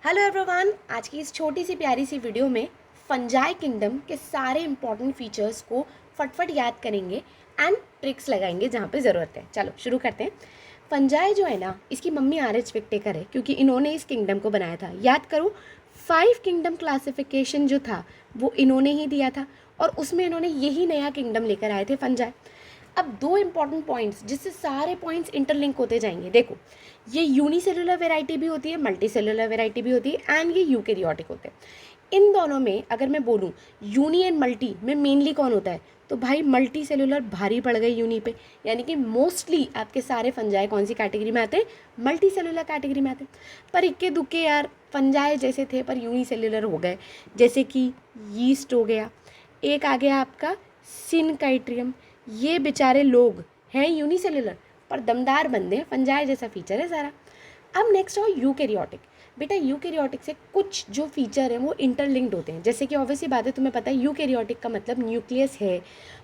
Hello everyone, आज की इस छोटी सी प्यारी सी वीडियो में फंजाई किंगडम के सारे इंपॉर्टेंट फीचर्स को फटफट याद करेंगे एंड ट्रिक्स लगाएंगे जहाँ पे ज़रूरत है। चलो शुरू करते हैं। फंजाई जो है ना, इसकी मम्मी आर.एच. विक्टेकर है क्योंकि इन्होंने इस किंगडम को बनाया था। याद करो, 5 किंगडम क्लासिफिकेशन जो था वो इन्होंने ही दिया था और उसमें इन्होंने यही नया किंगडम लेकर आए थे फंजाई। अब दो इंपॉर्टेंट पॉइंट्स जिससे सारे पॉइंट्स इंटरलिंक होते जाएंगे। देखो, ये यूनिसेलुलर वेराइटी भी होती है, मल्टी सेलुलर वेराइटी भी होती है एंड ये यूकेरियोटिक होते हैं। इन दोनों में अगर मैं बोलूँ यूनी एंड मल्टी में मेनली कौन होता है, तो भाई मल्टी सेलुलर भारी पड़ गई यूनी पे। यानी कि मोस्टली आपके सारे फंजाई कौन सी कैटेगरी में आते हैं, मल्टी सेलुलर कैटेगरी में आते हैं। पर इक्के दुक्के यार फंजाई जैसे थे पर यूनी सेलुलर हो गए, जैसे कि यीस्ट हो गया, एक आ गया आपका सिनकाइट्रियम। ये बेचारे लोग हैं यूनिसेलुलर पर दमदार बंदे हैं, फंजाई जैसा फीचर है सारा। अब नेक्स्ट हो यूकेरियोटिक। बेटा यूकेरियोटिक से कुछ जो फीचर हैं वो इंटरलिंक्ड होते हैं। जैसे कि ऑब्वियसली बात है, तुम्हें पता है यूकेरियोटिक का मतलब न्यूक्लियस है,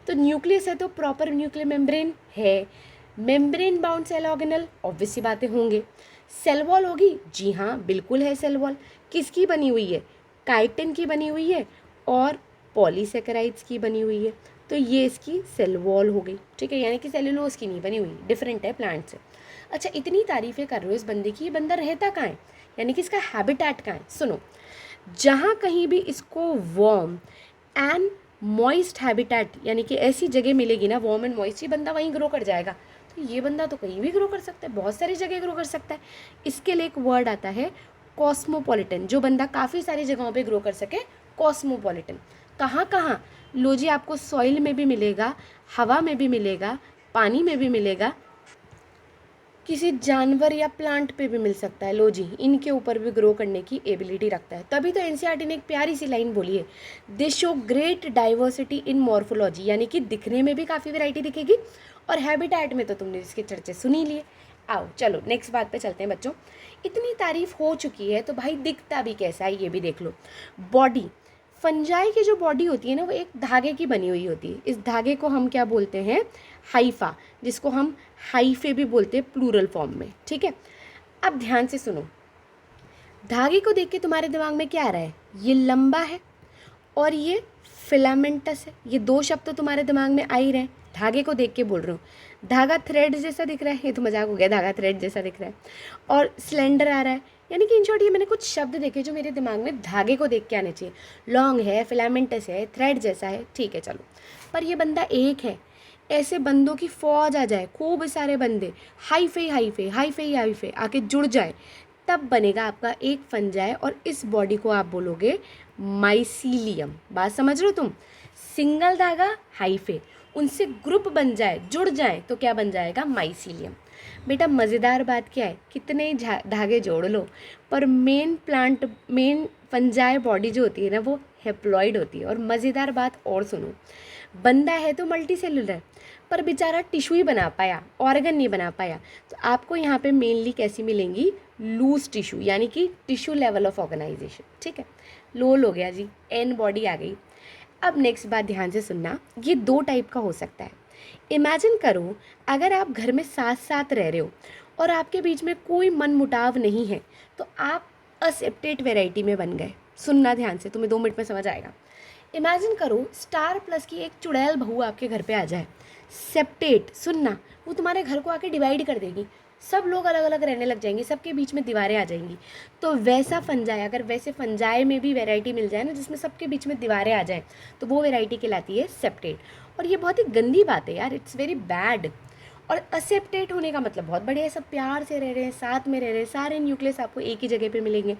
तो न्यूक्लियस है तो प्रॉपर न्यूक्लियर मेम्ब्रेन है। Membrane bound cell organelle obviously बातें होंगे। सेल वॉल होगी, जी हाँ बिल्कुल है सेल वॉल। किसकी बनी हुई है, काइटिन की बनी हुई है और पॉलीसेकेराइड्स की बनी हुई है। तो ये इसकी सेल वॉल हो गई, ठीक है। यानी कि सेलुलोज की नहीं बनी हुई, डिफरेंट है प्लांट से। अच्छा, इतनी तारीफें कर रहे हो इस बंदे की, ये बंदा रहता कहाँ है, यानी कि इसका हैबिटेट कहाँ है। सुनो, जहाँ कहीं भी इसको वार्म एंड मॉइस्ट हैबिटेट यानी कि ऐसी जगह मिलेगी ना, वार्म एंड मॉइस्ट, ये बंदा वहीं ग्रो कर जाएगा। तो ये बंदा तो कहीं भी ग्रो कर सकता है, बहुत सारी जगह ग्रो कर सकता है। इसके लिए एक वर्ड आता है कॉस्मोपॉलिटन, जो बंदा काफ़ी सारी जगहों पे ग्रो कर सके, कॉस्मोपॉलिटन। कहाँ कहाँ, लो जी, आपको सॉइल में भी मिलेगा, हवा में भी मिलेगा, पानी में भी मिलेगा, किसी जानवर या प्लांट पे भी मिल सकता है। लो जी, इनके ऊपर भी ग्रो करने की एबिलिटी रखता है। तभी तो एनसीईआरटी ने एक प्यारी सी लाइन बोली है, दे show great diversity in morphology, यानी कि दिखने में भी काफ़ी वैरायटी दिखेगी और हैबिटेट में तो तुमने इसके चर्चे सुनी लिए। आओ चलो नेक्स्ट बात पे चलते हैं बच्चों। इतनी तारीफ हो चुकी है तो भाई दिखता भी कैसा है ये भी देख लो। बॉडी, फंजाई की जो बॉडी होती है ना, वो एक धागे की बनी हुई होती है। इस धागे को हम क्या बोलते हैं, हाइफा, जिसको हम हाइफे भी बोलते हैं प्लूरल फॉर्म में, ठीक है। अब ध्यान से सुनो, धागे को देख के तुम्हारे दिमाग में क्या आ रहा है, ये लंबा है और ये फिलामेंटस है। ये दो शब्द तो तुम्हारे दिमाग में आ ही रहे हैं, धागे को देख के बोल रही हूँ। धागा थ्रेड जैसा दिख रहा है, ये तो मजाक हो गया, धागा थ्रेड जैसा दिख रहा है, और स्लेंडर आ रहा है। यानी कि इन शॉर्ट ये मैंने कुछ शब्द देखे जो मेरे दिमाग में धागे को देख के आने चाहिए। लॉन्ग है, फिलामेंटस है, थ्रेड जैसा है, ठीक है चलो। पर ये बंदा एक है, ऐसे बंदों की फौज आ जाए, खूब सारे बंदे हाईफे हाईफे हाईफे हाईफे आके जुड़ जाए, तब बनेगा आपका एक फंजाई। और इस बॉडी को आप बोलोगे माइसीलियम। बात समझ रहे हो तुम, सिंगल धागा हाईफे, उनसे ग्रुप बन जाए, जुड़ जाए, तो क्या बन जाएगा, माइसीलियम। बेटा मज़ेदार बात क्या है, कितने ही धागे जोड़ लो, पर मेन फंजाई बॉडी जो होती है ना, वो हेप्लॉइड होती है। और मज़ेदार बात और सुनो, बंदा है तो मल्टी सेलुलर, पर बेचारा टिश्यू ही बना पाया, ऑर्गन नहीं बना पाया। तो आपको यहाँ पे मेनली कैसी मिलेंगी, लूज टिश्यू, यानी कि टिश्यू लेवल ऑफ ऑर्गेनाइजेशन, ठीक है। लोल हो गया जी, एन बॉडी आ गई। अब नेक्स्ट बात ध्यान से सुनना, ये दो टाइप का हो सकता है। इमेजिन करो, अगर आप घर में साथ साथ रह रहे हो और आपके बीच में कोई मनमुटाव नहीं है, तो आप असेप्टेट वेराइटी में बन गए। सुनना ध्यान से, तुम्हें 2 मिनट में समझ आएगा। इमेजिन करो स्टार प्लस की एक चुड़ैल बहू आपके घर पे आ जाए, सेप्टेट, सुनना, वो तुम्हारे घर को आके डिवाइड कर देगी, सब लोग अलग अलग रहने लग जाएंगे, सबके बीच में दीवारें आ जाएंगी। तो वैसा फंजाई, अगर वैसे फंजाई में भी वैरायटी मिल जाए ना जिसमें सबके बीच में दीवारें आ जाएं, तो वो वैरायटी कहलाती है सेप्टेट। और ये बहुत ही गंदी बात है यार, इट्स वेरी बैड। और असेप्टेट होने का मतलब बहुत बढ़िया है, सब प्यार से रह रहे हैं, साथ में रह रहे हैं, सारे न्यूक्लियस आपको एक ही जगह पे मिलेंगे।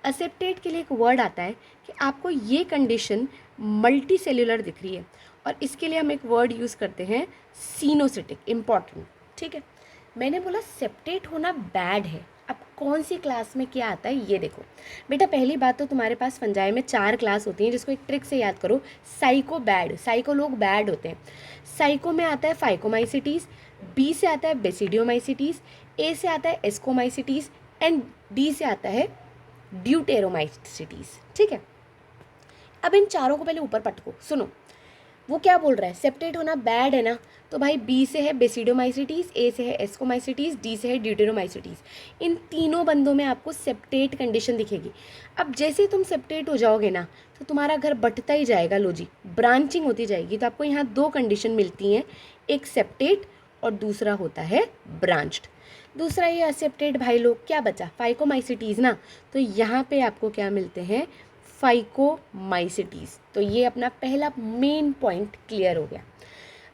असेप्टेट के लिए एक वर्ड आता है कि आपको ये कंडीशन मल्टी सेल्यूलर दिख रही है, और इसके लिए हम एक वर्ड यूज़ करते हैं सीनोसिटिक, इम्पॉर्टेंट, ठीक है। मैंने बोला सेप्टेट होना बैड है। अब कौन सी क्लास में क्या आता है ये देखो। बेटा पहली बात तो तुम्हारे पास फंजाई में 4 क्लास होती हैं, जिसको एक ट्रिक से याद करो, साइको बैड, साइको लोग बैड होते हैं। साइको में आता है फाइकोमाइसिटीज़, बी से आता है बेसिडियोमाइसिटीज़, ए से आता है एस्कोमाइसिटीज़ एंड डी से आता है ड्यूटेरोमाइसिटीज़, ठीक है। अब इन चारों को पहले ऊपर पटको, सुनो, वो क्या बोल रहा है, सेप्टेट होना बैड है ना, तो भाई बी से है बेसिडोमाइसिटीज़, ए से है एस्कोमाइसिटीज़, डी से है ड्यूटेरोमाइसिटीज़। इन तीनों बंदों में आपको सेप्टेट कंडीशन दिखेगी। अब जैसे ही तुम सेप्टेट हो जाओगे ना, तो तुम्हारा घर बंटता ही जाएगा, लो जी, ब्रांचिंग होती जाएगी। तो आपको यहाँ दो कंडीशन मिलती हैं, एक सेप्टेट और दूसरा होता है ब्रांच्ड। दूसरा ये असेप्टेड भाई लोग, क्या बचा, फाइकोमाइसिटीज़ ना, तो यहाँ पे आपको क्या मिलते हैं, फाइकोमाइसिटीज़। तो ये अपना पहला मेन पॉइंट क्लियर हो गया।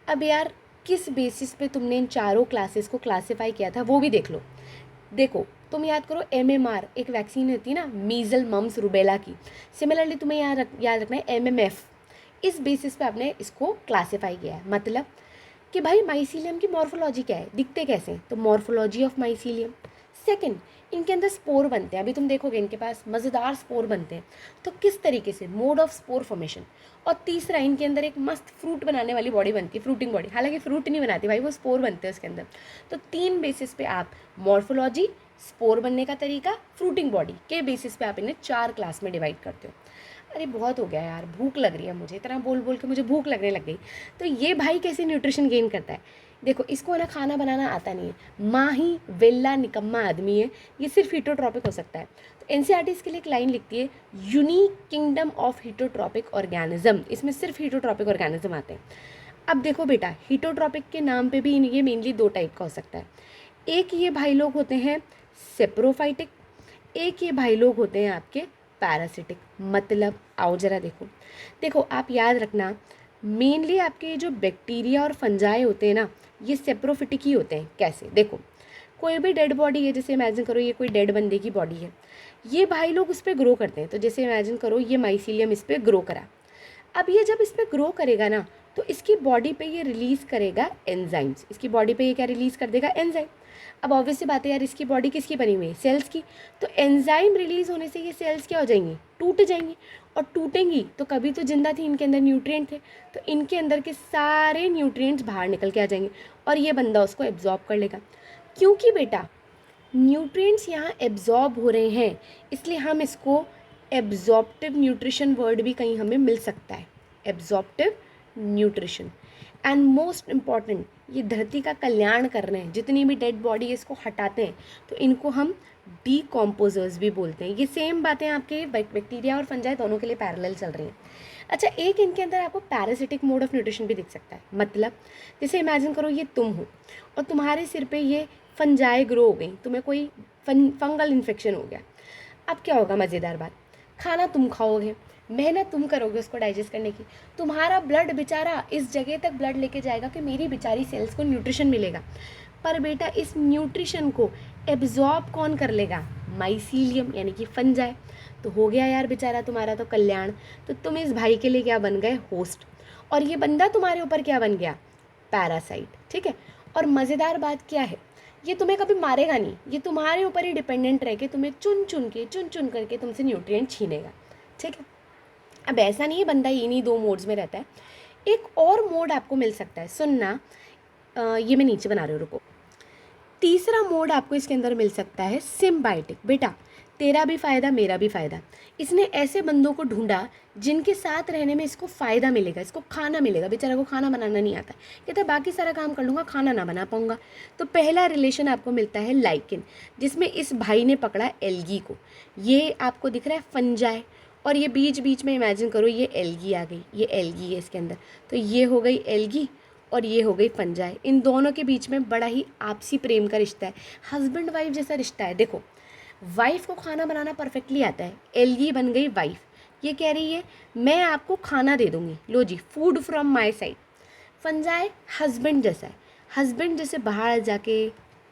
अब यार किस बेसिस पे तुमने इन चारों क्लासेस को क्लासिफाई किया था वो भी देख लो। देखो तुम याद करो, MMR एक वैक्सीन होती है ना, मीजल मम्स रुबेला की। सिमिलरली तुम्हें याद रखना है MMF। इस बेसिस पे आपने इसको क्लासिफाई किया है। मतलब कि भाई माइसीलियम की मॉर्फोलॉजी क्या है, दिखते कैसे हैं, तो मॉर्फोलॉजी ऑफ माइसीलियम। सेकंड, इनके अंदर स्पोर बनते हैं, अभी तुम देखोगे इनके पास मज़ेदार स्पोर बनते हैं, तो किस तरीके से, मोड ऑफ स्पोर फॉर्मेशन। और तीसरा, इनके अंदर एक मस्त फ्रूट बनाने वाली बॉडी बनती है, फ्रूटिंग बॉडी। हालांकि फ्रूट नहीं बनाती भाई, वो स्पोर बनते हैं उसके अंदर। तो तीन बेसिस पे आप मॉर्फोलॉजी, स्पोर बनने का तरीका, फ्रूटिंग बॉडी के बेसिस पे आप इन्हें 4 क्लास में डिवाइड करते हो। अरे बहुत हो गया यार, भूख लग रही है मुझे, इतना बोल बोल के मुझे भूख लगने लग गई। तो ये भाई कैसे न्यूट्रिशन गेन करता है, देखो इसको ना खाना बनाना आता नहीं है, माँ ही वेल्ला निकम्मा आदमी है, ये सिर्फ हीटोट्रॉपिक हो सकता है। तो NCERT इसके लिए एक लाइन लिखती है, यूनिक किंगडम ऑफ हीटोट्रॉपिक ऑर्गेनिज्म, इसमें सिर्फ हीटोट्रॉपिक ऑर्गेनिज्म आते हैं। अब देखो बेटा, हीटोट्रॉपिक के नाम पे भी ये मेनली 2 टाइप का हो सकता है। एक ये भाई लोग होते हैं सेप्रोफाइटिक, एक ये भाई लोग होते हैं आपके पैरासिटिक। मतलब आओ जरा देखो आप याद रखना, मेनली आपके जो बैक्टीरिया और फंजाई होते हैं ना, ये सेप्रोफिटिक ही होते हैं। कैसे, देखो कोई भी डेड बॉडी है, जैसे इमेजिन करो ये कोई डेड बंदे की बॉडी है, ये भाई लोग उस पर ग्रो करते हैं। तो जैसे इमेजिन करो ये माइसीलियम इस पर ग्रो करा, अब ये जब इस पर ग्रो करेगा ना, तो इसकी बॉडी पे ये रिलीज़ करेगा एंजाइम्स, इसकी बॉडी पे ये क्या रिलीज़ कर देगा, एंजाइम। अब ऑब्वियस सी बात है यार, इसकी बॉडी किसकी बनी हुई है, सेल्स की। तो एंजाइम रिलीज़ होने से ये सेल्स क्या हो जाएंगी, टूट जाएंगी। और टूटेंगी तो कभी तो जिंदा थी, इनके अंदर न्यूट्रिएंट थे, तो इनके अंदर के सारे न्यूट्रिएंट्स बाहर निकल के आ जाएंगे और ये बंदा उसको एब्जॉर्ब कर लेगा। क्योंकि बेटा न्यूट्रिएंट्स यहाँ एब्जॉर्ब हो रहे हैं, इसलिए हम इसको एब्जॉर्प्टिव न्यूट्रिशन वर्ड भी कहीं हमें मिल सकता है, absorptive nutrition. And most important, ये धरती का कल्याण कर रहे हैं, जितनी भी डेड बॉडी है इसको हटाते हैं, तो इनको हम डीकॉम्पोजर्स भी बोलते हैं। ये सेम बातें आपके बैक्टीरिया और फंजाई दोनों के लिए पैरेलल चल रही हैं। अच्छा, एक इनके अंदर आपको पैरासिटिक मोड ऑफ न्यूट्रिशन भी दिख सकता है। मतलब जैसे इमेजिन करो ये तुम हो और तुम्हारे सिर पे ये फंजाई ग्रो हो गई, तुम्हें कोई फंगल इन्फेक्शन हो गया। अब क्या होगा, मज़ेदार बात, खाना तुम खाओगे, मेहनत तुम करोगे उसको डाइजेस्ट करने की, तुम्हारा ब्लड बेचारा इस जगह तक ब्लड लेके जाएगा कि मेरी बेचारी सेल्स को न्यूट्रिशन मिलेगा। पर बेटा इस न्यूट्रिशन को एब्जॉर्ब कौन कर लेगा, माइसीलियम यानी कि फंजाई। तो हो गया यार बेचारा तुम्हारा तो कल्याण। तो तुम इस भाई के लिए क्या बन गए, होस्ट, और ये बंदा तुम्हारे ऊपर क्या बन गया, पैरासाइट। ठीक है, और मज़ेदार बात क्या है, ये तुम्हें कभी मारेगा नहीं, ये तुम्हारे ऊपर ही डिपेंडेंट रह के तुम्हें चुन चुन करके तुमसे न्यूट्रिएंट छीनेगा। ठीक है, अब ऐसा नहीं है बंदा इन्हीं 2 मोड्स में रहता है, एक और मोड आपको मिल सकता है, सुनना, ये मैं नीचे बना रही हूँ, रुको। तीसरा मोड आपको इसके अंदर मिल सकता है सिम्बायोटिक। बेटा तेरा भी फ़ायदा मेरा भी फ़ायदा, इसने ऐसे बंदों को ढूंढा जिनके साथ रहने में इसको फ़ायदा मिलेगा, इसको खाना मिलेगा। बेचारा को खाना बनाना नहीं आता, कहता है बाकी सारा काम कर लूँगा, खाना ना बना पाऊँगा। तो पहला रिलेशन आपको मिलता है लाइकिन, जिसमें इस भाई ने पकड़ा एल्गी को। ये आपको दिख रहा है फंजाई, और ये बीच बीच में इमेजिन करो ये एल्गी आ गई, ये एल्गी है इसके अंदर, तो ये हो गई एल्गी और ये हो गई फंजाई। इन दोनों के बीच में बड़ा ही आपसी प्रेम का रिश्ता है, हस्बैंड वाइफ जैसा रिश्ता है। देखो वाइफ को खाना बनाना परफेक्टली आता है, एल्गी बन गई वाइफ, ये कह रही है मैं आपको खाना दे दूँगी, लो जी, food from my side. Fungi husband जैसा है, हस्बैंड जैसे बाहर जाके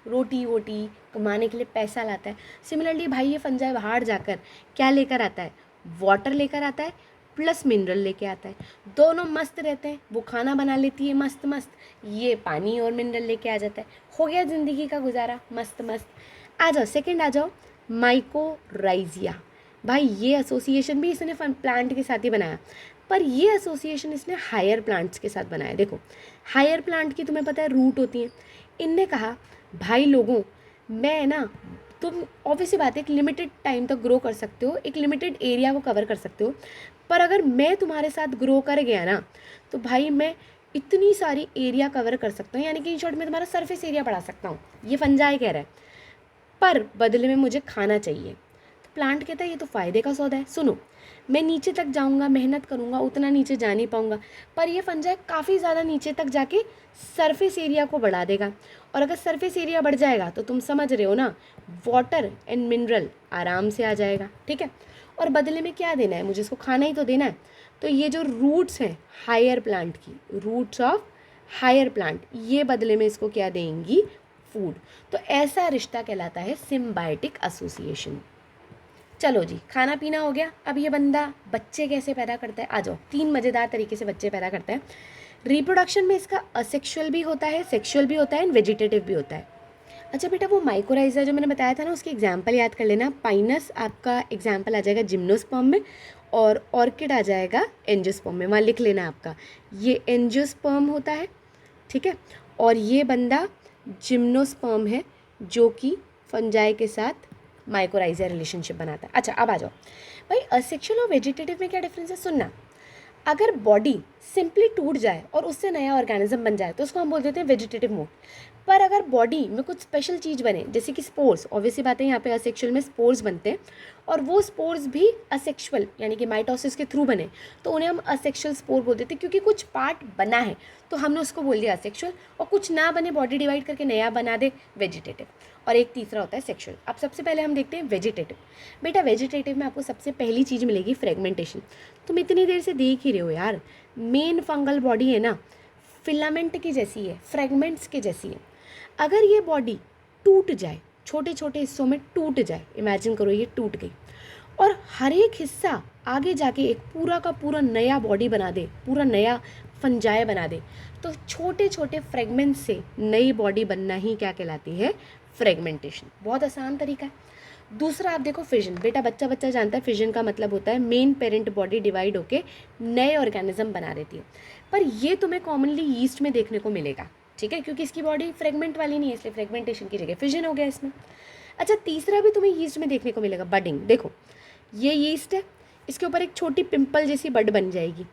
रोटी वोटी कमाने के लिए पैसा लाता है, सिमिलरली भाई ये फंजाई बाहर जाकर क्या लेकर आता है, वाटर लेकर आता है प्लस मिनरल लेके आता है। दोनों मस्त रहते हैं, वो खाना बना लेती है मस्त मस्त, ये पानी और मिनरल लेके आ जाता है, हो गया ज़िंदगी का गुजारा मस्त मस्त। आ जाओ सेकंड, आ जाओ माइकोराइजिया। भाई ये एसोसिएशन भी इसने प्लांट के साथ ही बनाया, पर ये एसोसिएशन इसने हायर प्लांट्स के साथ बनाया। देखो हायर प्लांट की तुम्हें पता है रूट होती हैं, इनने कहा भाई लोगों मैं ना तुम ऑब्वियसली बात है एक लिमिटेड टाइम तक ग्रो कर सकते हो, एक लिमिटेड एरिया को कवर कर सकते हो, पर अगर मैं तुम्हारे साथ ग्रो कर गया ना तो भाई मैं इतनी सारी एरिया कवर कर सकता हूँ, यानी कि इन शॉर्ट में तुम्हारा सरफेस एरिया बढ़ा सकता हूँ, ये फंजाई कह रहा है, पर बदले में मुझे खाना चाहिए। तो प्लांट कहता है ये तो फ़ायदे का सौदा है। सुनो, मैं नीचे तक जाऊंगा, मेहनत करूंगा, उतना नीचे जा नहीं पाऊंगा, पर ये फंजाई काफ़ी ज़्यादा नीचे तक जाके सरफेस एरिया को बढ़ा देगा, और अगर सरफेस एरिया बढ़ जाएगा तो तुम समझ रहे हो ना, वाटर एंड मिनरल आराम से आ जाएगा, ठीक है। और बदले में क्या देना है मुझे, इसको खाना ही तो देना है। तो ये जो रूट्स हैं हायर प्लांट की, रूट्स ऑफ हायर प्लांट, ये बदले में इसको क्या देंगी, फूड। तो ऐसा रिश्ता कहलाता है सिम्बायोटिक एसोसिएशन। चलो जी, खाना पीना हो गया, अब ये बंदा बच्चे कैसे पैदा करता है, आ जाओ। 3 मज़ेदार तरीके से बच्चे पैदा करता है। रिप्रोडक्शन में इसका असेक्सुअल भी होता है, सेक्सुअल भी होता है एंड वेजिटेटिव भी होता है। अच्छा बेटा, वो माइकोराइजा जो मैंने बताया था ना, उसकी एग्जाम्पल याद कर लेना। पाइनस आपका एग्जाम्पल आ जाएगा जिम्नोस्पर्म में, और ऑर्किड आ जाएगा एंजियोस्पर्म में। वहाँ लिख लेना आपका, ये एंजियोस्पर्म होता है, ठीक है, और ये बंदा जिम्नोस्पर्म है जो कि फंजाई के साथ माइकोराइजा रिलेशनशिप बनाता है। अच्छा अब आ जाओ भाई, असेक्सुअल और वेजिटेटिव में क्या डिफरेंस है, सुनना। अगर बॉडी सिंपली टूट जाए और उससे नया ऑर्गेनिज्म बन जाए तो उसको हम बोल देते हैं वेजिटेटिव मोड। पर अगर बॉडी में कुछ स्पेशल चीज़ बने, जैसे कि स्पोर्स, ऑब्वियसली बात है यहाँ पे असेक्सुअल में स्पोर्स बनते हैं, और वो स्पोर्स भी असेक्सुअल यानी कि माइटोसिस के थ्रू बने, तो उन्हें हम असेक्सुअल स्पोर बोल देते हैं, क्योंकि कुछ पार्ट बना है तो हमने उसको बोल दिया असेक्सुअल, और कुछ ना बने, बॉडी डिवाइड करके नया बना दे, वेजिटेटिव। और एक तीसरा होता है सेक्सुअल। अब सबसे पहले हम देखते हैं वेजिटेटिव। बेटा वेजिटेटिव में आपको सबसे पहली चीज़ मिलेगी फ्रेगमेंटेशन। तुम इतनी देर से देख ही रहे हो यार, मेन फंगल बॉडी है ना, फिलामेंट की जैसी है, फ्रेगमेंट्स के जैसी है। अगर ये बॉडी टूट जाए, छोटे छोटे हिस्सों में टूट जाए, इमेजिन करो ये टूट गई, और हर एक हिस्सा आगे जाके एक पूरा का पूरा नया बॉडी बना दे, पूरा नया फंजाई बना दे, तो छोटे छोटे फ्रेगमेंट से नई बॉडी बनना ही क्या कहलाती है, फ्रेगमेंटेशन। बहुत आसान तरीका है। दूसरा आप देखो फिजन। बेटा बच्चा बच्चा जानता है फिजन का मतलब होता है मेन पेरेंट बॉडी डिवाइड होके नए ऑर्गेनिज्म बना देती है, पर ये तुम्हें कॉमनली यीस्ट में देखने को मिलेगा, ठीक है, क्योंकि इसकी बॉडी फ्रेगमेंट वाली नहीं है, इसलिए फ्रेगमेंटेशन की जगह फिजन हो गया इसमें। अच्छा तीसरा भी तुम्हें यीस्ट में देखने को मिलेगा, बडिंग। देखो ये यीस्ट है, इसके ऊपर एक छोटी पिंपल जैसी बड बन जाएगी,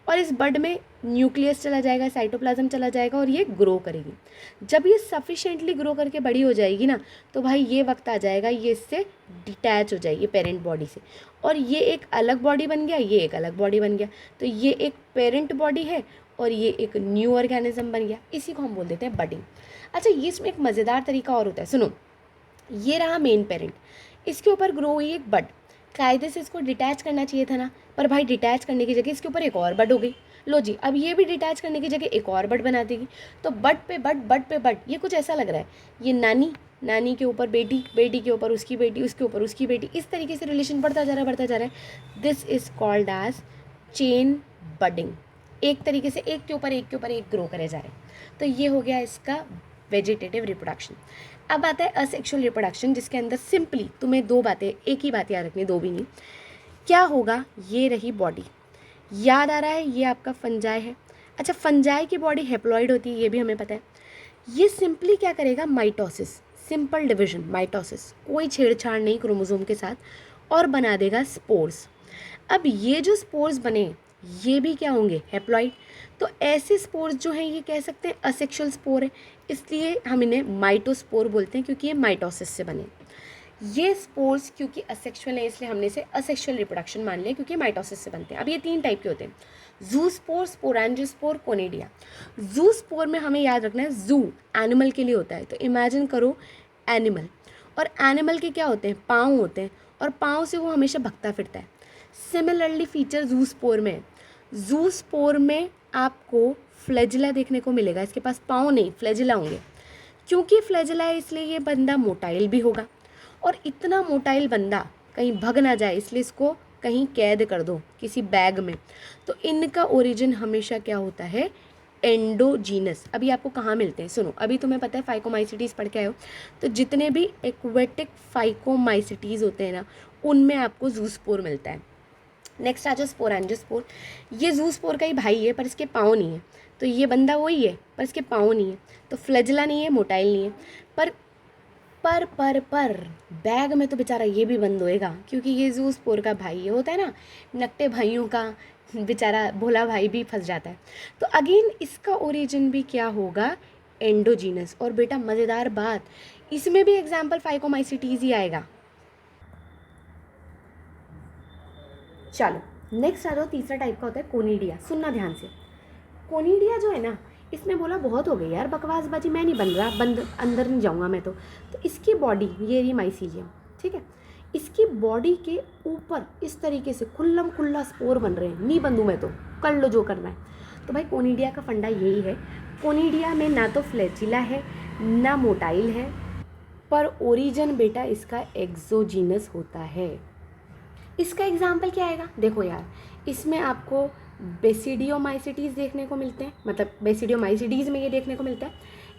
और इस बड में न्यूक्लियस चला जाएगा, साइटोप्लाज्म चला जाएगा, और ये ग्रो करेगी। जब ये सफिशेंटली ग्रो करके बड़ी हो जाएगी ना, तो भाई ये वक्त आ जाएगा ये इससे डिटैच हो जाएगी पेरेंट बॉडी से, और ये एक अलग बॉडी बन गया, ये एक अलग बॉडी बन गया। तो ये एक पेरेंट बॉडी है और ये एक न्यू ऑर्गेनिज्म बन गया, इसी को हम बोल देते हैं बडिंग। अच्छा ये इसमें एक मज़ेदार तरीका और होता है, सुनो। ये रहा मेन पेरेंट, इसके ऊपर ग्रो हुई एक बड, कायदे से इसको डिटैच करना चाहिए था ना, पर भाई डिटैच करने की जगह इसके ऊपर एक और बड हो गई। लो जी, अब ये भी डिटैच करने की जगह एक और बड बना देगी, तो बड पे बड, बड पे बड। ये कुछ ऐसा लग रहा है, ये नानी, नानी के ऊपर बेटी, बेटी के ऊपर उसकी बेटी, उसके ऊपर उसकी बेटी, इस तरीके से रिलेशन बढ़ता जा रहा है, बढ़ता जा रहा है। This is called as chain budding. एक तरीके से एक के ऊपर एक के ऊपर एक ग्रो करे जा रहे हैं। तो ये हो गया इसका वेजिटेटिव रिप्रोडक्शन। अब आता है असेक्सुअल रिप्रोडक्शन, जिसके अंदर सिंपली तुम्हें दो बातें, एक ही बात याद रखनी, दो भी नहीं। क्या होगा, ये रही बॉडी, याद आ रहा है, ये आपका फंजाई है। अच्छा फंजाई की बॉडी हेप्लॉइड होती है, ये भी हमें पता है। ये सिंपली क्या करेगा, माइटोसिस, सिंपल डिवीजन, माइटोसिस, कोई छेड़छाड़ नहीं क्रोमोसोम के साथ, और बना देगा स्पोर्स। अब ये जो स्पोर्स बने ये भी क्या होंगे, हेप्लॉइड। तो ऐसे स्पोर्स जो हैं ये कह सकते हैं असेक्सुअल स्पोर है, इसलिए हम इन्हें माइटोस्पोर बोलते हैं, क्योंकि ये माइटोसिस से बने। ये स्पोर्स क्योंकि असेक्सुअल है इसलिए हमने इसे असेक्सुअल रिप्रोडक्शन मान लिया, क्योंकि माइटोसिस से बनते हैं। अब ये 3 टाइप के होते हैं, जू स्पोर, स्पोरेंजियोस्पोर, कोनिडिया। जू स्पोर में हमें याद रखना है, जू एनिमल के लिए होता है, तो इमेजिन करो एनिमल, और एनिमल के क्या होते हैं, पाँव होते हैं, और पाँव से वो हमेशा भगता फिरता है। सिमिलरली फीचर जू स्पोर में है। जू स्पोर में आपको फ्लैजिला देखने को मिलेगा, इसके पास पाँव नहीं, फ्लैजिला होंगे। क्योंकि फ्लैजिला है इसलिए ये बंदा मोटाइल भी होगा, और इतना मोटाइल बंदा कहीं भग ना जाए इसलिए इसको कहीं कैद कर दो किसी बैग में। तो इनका ओरिजिन हमेशा क्या होता है, एंडोजीनस। अभी आपको कहाँ मिलते हैं, सुनो। अभी तुम्हें पता है फाइकोमाइसिटीज़ पढ़ के आए हो, तो जितने भी एक्वेटिक फाइकोमाइसिटीज़ होते हैं ना, उनमें आपको जूस्पोर मिलता है। नेक्स्ट आ जाओ स्पोरेंजियोस्पोर। ये जूस्पोर का ही भाई है, पर इसके पाँव नहीं है। तो ये बंदा वही है पर इसके पाँव नहीं है, तो फ्लैजिला नहीं है, मोटाइल नहीं है, पर पर बैग में तो बेचारा ये भी बंद होएगा, क्योंकि ये ज़ूस्पोर का भाई ये होता है ना, नकटे भाइयों का बेचारा भोला भाई भी फंस जाता है। तो अगेन इसका ओरिजिन भी क्या होगा, एंडोजीनस। और बेटा मज़ेदार बात, इसमें भी एग्जाम्पल फाइकोमाइसिटीज ही आएगा। चलो नेक्स्ट आ जाओ, तीसरा टाइप का होता है कोनिडिया। सुनना ध्यान से, कोनिडिया जो है ना, इसने बोला बहुत हो गई यार बकवासबाजी, मैं नहीं बन रहा, बंद अंदर नहीं जाऊंगा मैं तो इसकी बॉडी, ये रही माइसीलियम, ठीक है, इसकी बॉडी के ऊपर इस तरीके से खुल्लम खुल्ला स्पोर बन रहे हैं, नहीं बंदू मैं तो, कर लो जो करना है। तो भाई कोनिडिया का फंडा यही है, कोनिडिया में ना तो फ्लैचिला है ना मोटाइल है, पर ओरिजिन बेटा इसका एक्सोजीनस होता है। इसका एग्जाम्पल क्या आएगा, देखो यार, इसमें आपको बेसिडियोमाइसिटीज़ देखने को मिलते हैं, मतलब बेसिडियोमाइसिटीज़ में ये देखने को मिलता है,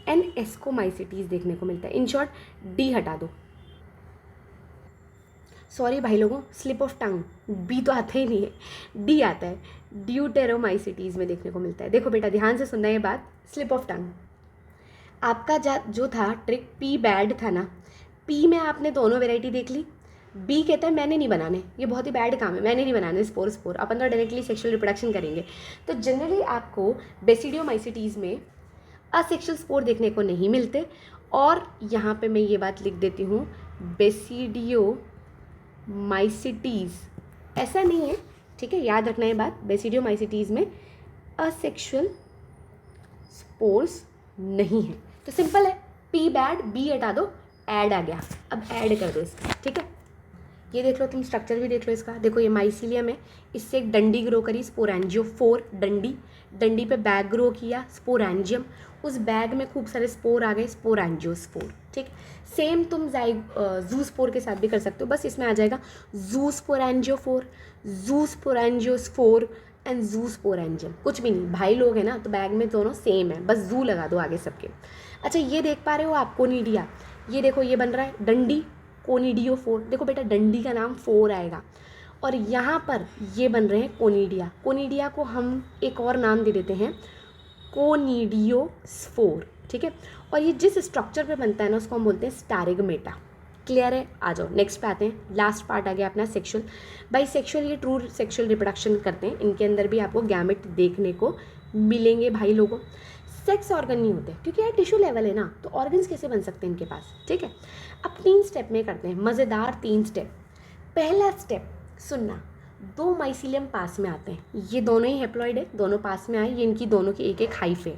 एंड एस्कोमाइसिटीज़ देखने को मिलता है। इन शॉर्ट डी हटा दो, सॉरी भाई लोगों, स्लिप ऑफ टंग, बी तो आता ही नहीं है, डी आता है, ड्यूटेरोमाइसिटीज़ में देखने को मिलता है। देखो बेटा ध्यान से सुनना ये बात, स्लिप ऑफ टंग आपका जो था ट्रिक, पी बैड था ना, पी में आपने दोनों वेराइटी देख ली, बी कहता है मैंने नहीं बनाने, ये बहुत ही बैड काम है, मैंने नहीं बनाने स्पोर, अपन तो डायरेक्टली सेक्सुअल रिप्रोडक्शन करेंगे। तो जनरली आपको बेसिडियोमाइसिटीज़ में असेक्सुअल स्पोर देखने को नहीं मिलते, और यहाँ पे मैं ये बात लिख देती हूँ, बेसिडियोमाइसिटीज़ ऐसा नहीं है, ठीक है, याद रखना ये बात, बेसिडियोमाइसिटीज़ में असेक्सुअल स्पोर्स नहीं है। तो सिंपल है, पी बैड, बी हटा दो, ऐड आ गया, अब ऐड कर दो इसका, ठीक है। ये देख लो, तुम स्ट्रक्चर भी देख लो इसका, देखो ये माइसीलियम है, इससे एक डंडी ग्रो करी स्पोरेंजियोफोर, डंडी पे बैग ग्रो किया स्पोरेंजियम, उस बैग में खूब सारे स्पोर आ गए स्पोरेंजियोस्पोर, ठीक। सेम तुम ज़ूस्पोर के साथ भी कर सकते हो, बस इसमें आ जाएगा ज़ूस्पोरेंजियोफोर, ज़ूस्पोरेंजियोस्पोर एंड ज़ूस्पोरेंजियम, कुछ भी नहीं, भाई लोग हैं ना, तो बैग में दोनों सेम है, बस जू लगा दो आगे सबके। अच्छा ये देख पा रहे हो आप कोनिडिया, ये देखो ये बन रहा है डंडी, कोनिडियोफोर, देखो बेटा डंडी का नाम 4 आएगा, और यहाँ पर ये बन रहे हैं कोनिडिया। कोनिडिया को हम एक और नाम दे देते हैं कोनिडियोस्फोर, ठीक है, और ये जिस स्ट्रक्चर पे बनता है ना उसको हम बोलते हैं स्टारिगमेटा। क्लियर है, आ जाओ नेक्स्ट पे आते हैं, लास्ट पार्ट आ गया अपना सेक्सुअल। बाई सेक्सुअल ये ट्रू सेक्सुअल रिप्रोडक्शन करते हैं, इनके अंदर भी आपको गैमेट देखने को मिलेंगे भाई लोगों। सेक्स ऑर्गन नहीं होते क्योंकि यार टिश्यू लेवल है ना, तो ऑर्गन्स कैसे बन सकते हैं इनके पास, ठीक है। अब 3 स्टेप में करते हैं, मज़ेदार 3 स्टेप। पहला स्टेप सुनना, 2 माइसीलियम पास में आते हैं, ये दोनों ही हेप्लॉइड है, दोनों पास में आए, ये इनकी दोनों की एक एक हाइफे,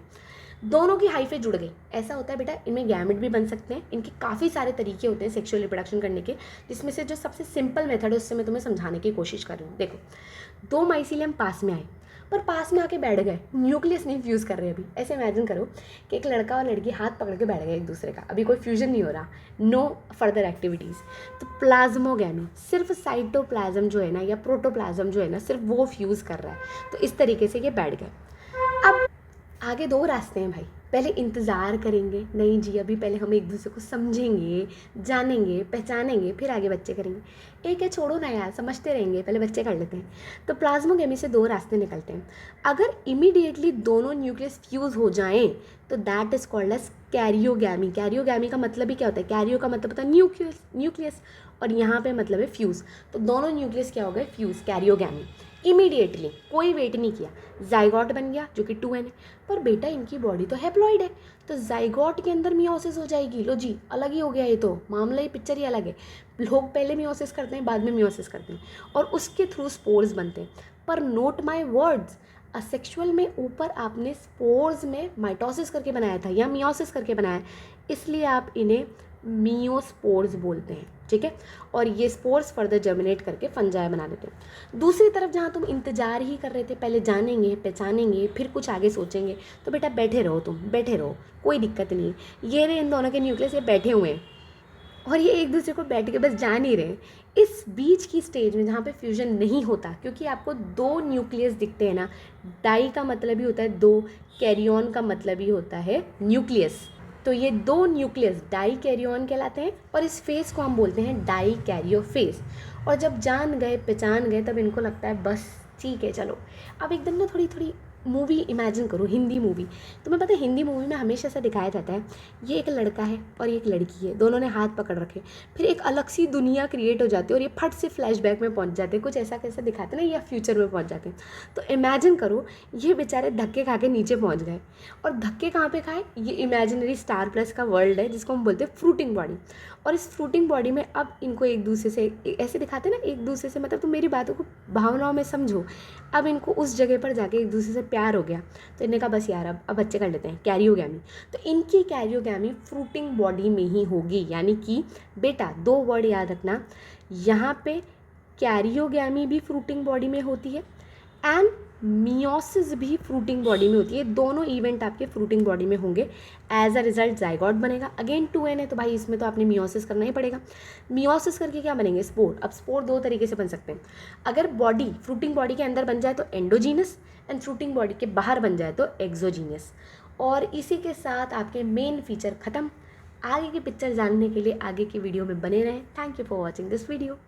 दोनों की हाइफे जुड़ गई, ऐसा होता है बेटा, इनमें गैमेट भी बन सकते हैं। इनके काफ़ी सारे तरीके होते हैं सेक्सुअल रिप्रोडक्शन करने के, जिसमें से जो सबसे सिंपल मेथड है उससे मैं तुम्हें समझाने की कोशिश कर रही हूँ। देखो 2 माइसीलियम पास में आए, पर पास में आके बैठ गए, न्यूक्लियस नहीं फ्यूज़ कर रहे अभी। ऐसे इमेजिन करो कि एक लड़का और लड़की हाथ पकड़ के बैठ गए एक दूसरे का, अभी कोई फ्यूजन नहीं हो रहा, नो फर्दर एक्टिविटीज़। तो प्लाज्मोगैमी, सिर्फ साइटोप्लाज्म जो है ना या प्रोटोप्लाज्म जो है ना, सिर्फ वो फ्यूज़ कर रहा है, तो इस तरीके से ये बैठ गए। अब आगे 2 रास्ते हैं भाई, पहले इंतज़ार करेंगे, नहीं जी अभी पहले हम एक दूसरे को समझेंगे, जानेंगे, पहचानेंगे, फिर आगे बच्चे करेंगे। एक है छोड़ो ना यार, समझते रहेंगे, पहले बच्चे कर लेते हैं। तो प्लाज्मोगैमी से 2 रास्ते निकलते हैं। अगर इमीडिएटली दोनों न्यूक्लियस फ्यूज़ हो जाएं तो that is called as karyogamy. Karyogamy का मतलब ही क्या होता है, कैरियो का मतलब होता है न्यूक्लियस, और यहाँ पे मतलब है फ्यूज़, तो दोनों न्यूक्लियस क्या हो गए, फ्यूज़, कैरियोगैमी। इमीडिएटली कोई वेट नहीं किया, जाइगोट बन गया जो कि 2n है। पर बेटा इनकी बॉडी तो हैप्लॉइड है, तो जाइगोट के अंदर मियोसिस हो जाएगी, लो जी अलग ही हो गया, ये तो मामला ही पिक्चर ही अलग है। लोग पहले मियोसिस करते हैं, बाद में मियोसिस करते हैं, और उसके थ्रू स्पोर्स बनते हैं। पर नोट माई वर्ड्स, असेक्सुअल में ऊपर आपने स्पोर्स में माइटोसिस करके बनाया था या मियोसिस करके बनाया, इसलिए आप इन्हें मियोस्पोर्स बोलते हैं, ठीक है। और ये स्पोर्स फर्दर जर्मिनेट करके फंजाई बना देते हैं। दूसरी तरफ जहाँ तुम इंतजार ही कर रहे थे, पहले जानेंगे, पहचानेंगे, फिर कुछ आगे सोचेंगे, तो बेटा बैठे रहो, तुम बैठे रहो, कोई दिक्कत नहीं है। ये रहे इन दोनों के न्यूक्लियस, ये बैठे हुए हैं और ये एक दूसरे को बैठ के बस जान ही रहे। इस बीच की स्टेज में जहाँ पे फ्यूजन नहीं होता, क्योंकि आपको 2 न्यूक्लियस दिखते हैं ना, डाई का मतलब ही होता है 2, कैरियन का मतलब ही होता है न्यूक्लियस, तो ये 2 न्यूक्लियस डाई कैरियन कहलाते हैं, और इस फेस को हम बोलते हैं डाई कैरियो फेस। और जब जान गए, पहचान गए, तब इनको लगता है बस ठीक है चलो। अब एकदम ना थोड़ी मूवी इमेजिन करो, हिंदी मूवी। तुम्हें पता है हिंदी मूवी में हमेशा ऐसा दिखाया जाता है, ये एक लड़का है और एक लड़की है, दोनों ने हाथ पकड़ रखे, फिर एक अलग सी दुनिया क्रिएट हो जाती है और ये फट से फ्लैशबैक में पहुंच जाते हैं, कुछ ऐसा कैसा दिखाते हैं ना, या फ्यूचर में पहुंच जाते हैं। तो इमेजिन करो ये बेचारे धक्के खा के नीचे पहुँच गए, और धक्के कहाँ पे खाए, ये इमेजिनरी स्टार प्लस का वर्ल्ड है जिसको हम बोलते हैं फ्रूटिंग बॉडी। और इस फ्रूटिंग बॉडी में अब इनको एक दूसरे से ऐसे दिखाते हैं ना, एक दूसरे से, मतलब तुम मेरी बातों को भावनाओं में समझो। अब इनको उस जगह पर जाके एक दूसरे से प्यार हो गया, तो इन्हें कहा बस यार अब बच्चे कर लेते हैं, कैरियोगैमी। तो इनकी कैरियोगैमी फ्रूटिंग बॉडी में ही होगी, यानी कि बेटा 2 वर्ड याद रखना, यहाँ पे कैरियोगैमी भी फ्रूटिंग बॉडी में होती है एंड मियोसिस भी फ्रूटिंग बॉडी में होती है। दोनों इवेंट आपके फ्रूटिंग बॉडी में होंगे। एज अ रिजल्ट जाइगोट बनेगा। अगेन 2n है तो भाई इसमें तो आपने मियोसिस करना ही पड़ेगा। मियोसिस करके क्या बनेंगे, स्पोर। अब स्पोर 2 तरीके से बन सकते हैं, अगर बॉडी फ्रूटिंग बॉडी के अंदर बन जाए तो एंडोजीनस, एंड फ्रूटिंग बॉडी के बाहर बन जाए तो एक्सोजीनियस। और इसी के साथ आपके मेन फीचर ख़त्म। आगे की पिक्चर जानने के लिए आगे की वीडियो में बने रहें। Thank you for watching this video.